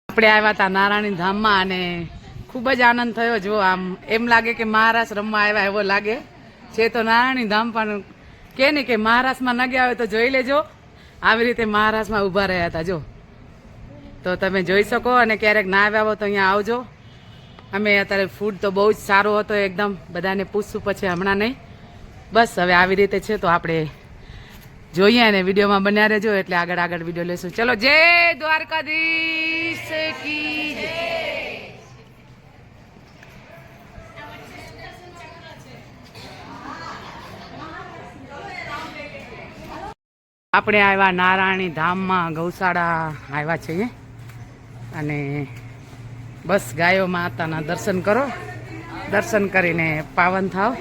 આપણે આવ્યા હતા નારાયણી ધામમાં અને ખૂબ જ આનંદ થયો. જો આમ એમ લાગે કે મહારાષ્ટ્ર રમવા આવ્યા એવો લાગે છે. તો નારાયણી ધામ પણ કે ને કે મહારાષ્ટ્રમાં ન ગયા હોય તો જોઈ લેજો. આવી રીતે મહારાષ્ટ્રમાં ઊભા રહ્યા હતા જો. તો તમે જોઈ શકો અને ક્યારેક ના આવ્યા હો તો અહીંયા આવજો. અમે અત્યારે ફૂડ તો બહુ જ સારો હતો એકદમ. બધાને પૂછશું પછી હમણાં નહીં. બસ હવે આવી રીતે છે તો આપણે જોઈએ અને વિડીયોમાં બન્યા રહેજો એટલે આગળ વિડીયો લેશું. ચલો જય દ્વારકાધીશ કી જય. આપણે આવ્યા નારાયણી ધામમાં ગૌશાળા આવ્યા છીએ અને બસ ગાયો માતાના દર્શન કરો. દર્શન કરીને પાવન થાવ.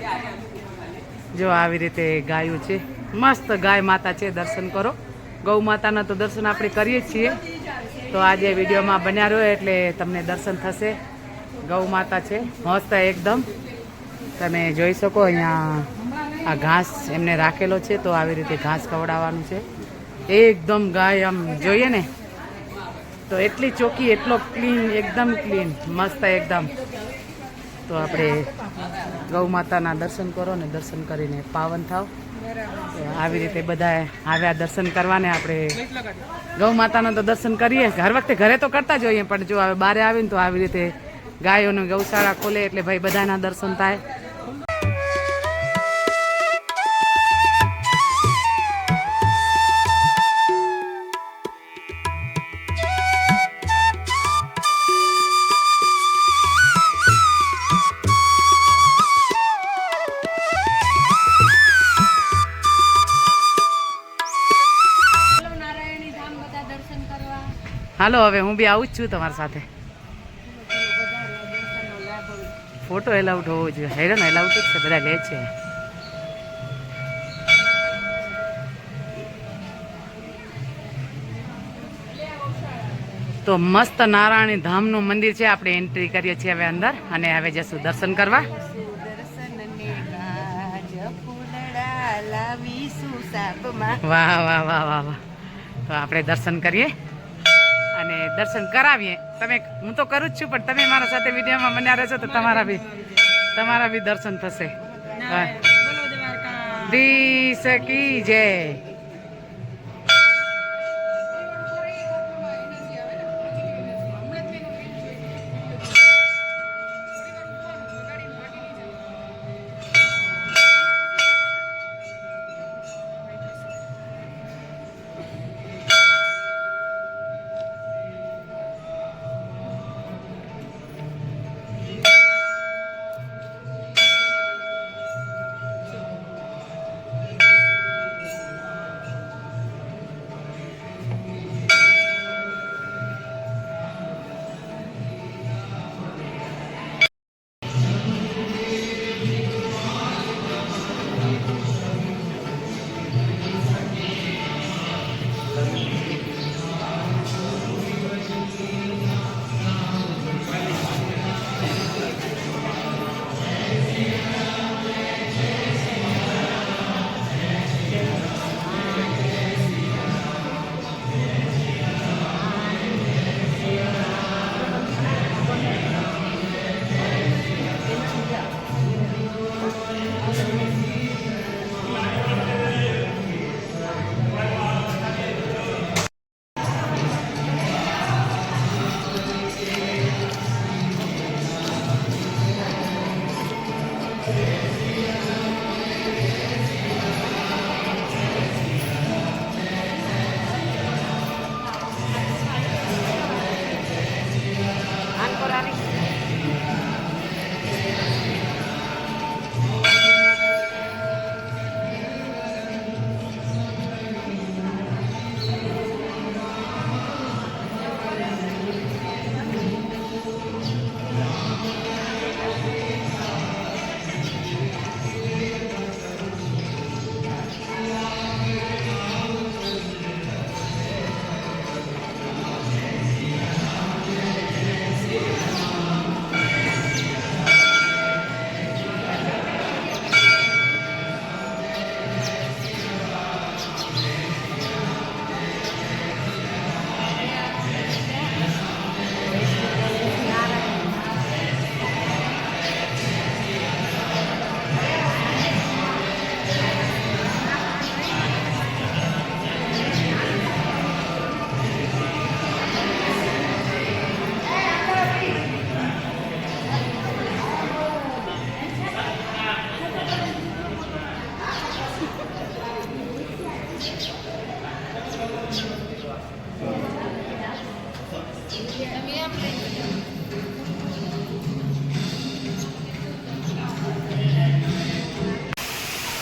જો આવી રીતે ગાયું છે. મસ્ત ગાય માતા છે. દર્શન કરો. ગૌ માતાના તો દર્શન આપણે કરીએ જ છીએ. તો આજે વિડીયોમાં બન્યા રહ્યો એટલે તમને દર્શન થશે. ગૌ માતા છે મસ્ત એકદમ. તમે જોઈ શકો અહીંયા આ ઘાસ એમને રાખેલો છે તો આવી રીતે ઘાસ ખવડાવવાનું છે. એકદમ ગાય આમ જોઈએ ને તો એટલી ચોખ્ખી, એટલો ક્લીન, એકદમ ક્લીન, મસ્ત એકદમ. તો આપણે ગૌ માતાના દર્શન કરો ને દર્શન કરીને પાવન થાવ. આવી રીતે બધા આવ્યા દર્શન કરવાને. આપણે ગૌ માતાના તો દર્શન કરીએ હર વખતે, ઘરે તો કરતા જ હોઈએ પણ જો હવે બહાર આવીને તો આવી રીતે ગાયોનું ગૌશાળા ખોલે એટલે ભાઈ બધાના દર્શન થાય. હાલો હવે હું બી આવું જ છું તમારી સાથે. ફોટો એલાઉડ હોવો જોઈએ. હેરાન એલાઉડ જ છે, બધા લે છે. તો મસ્ત નારાયણી ધામનું મંદિર છે. આપણે એન્ટ્રી કરીએ છીએ હવે અંદર અને હવે જશું દર્શન કરવા. વાહ વાહ વાહ વાહ વાહ. તો આપણે દર્શન કરીએ અને દર્શન કરાવીએ. તમે, હું તો કરું જ છું પણ તમે મારા સાથે વિડીયોમાં બન્યા રહેશો તો તમારા બી દર્શન થશે. દીશ કી જય.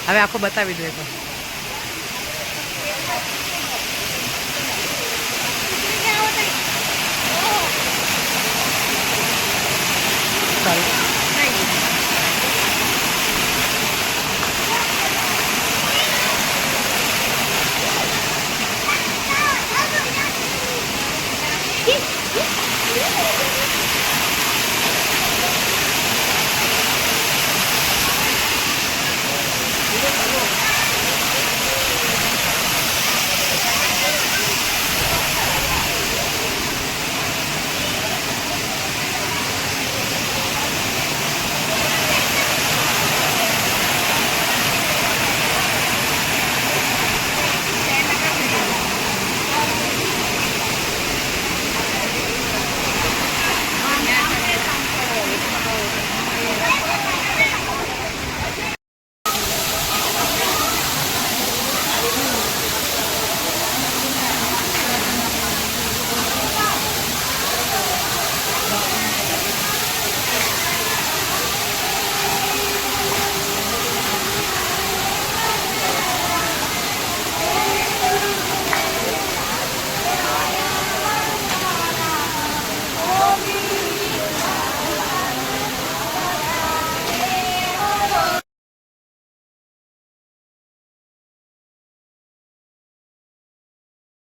હવે આખો બતાવી દો એકવાર.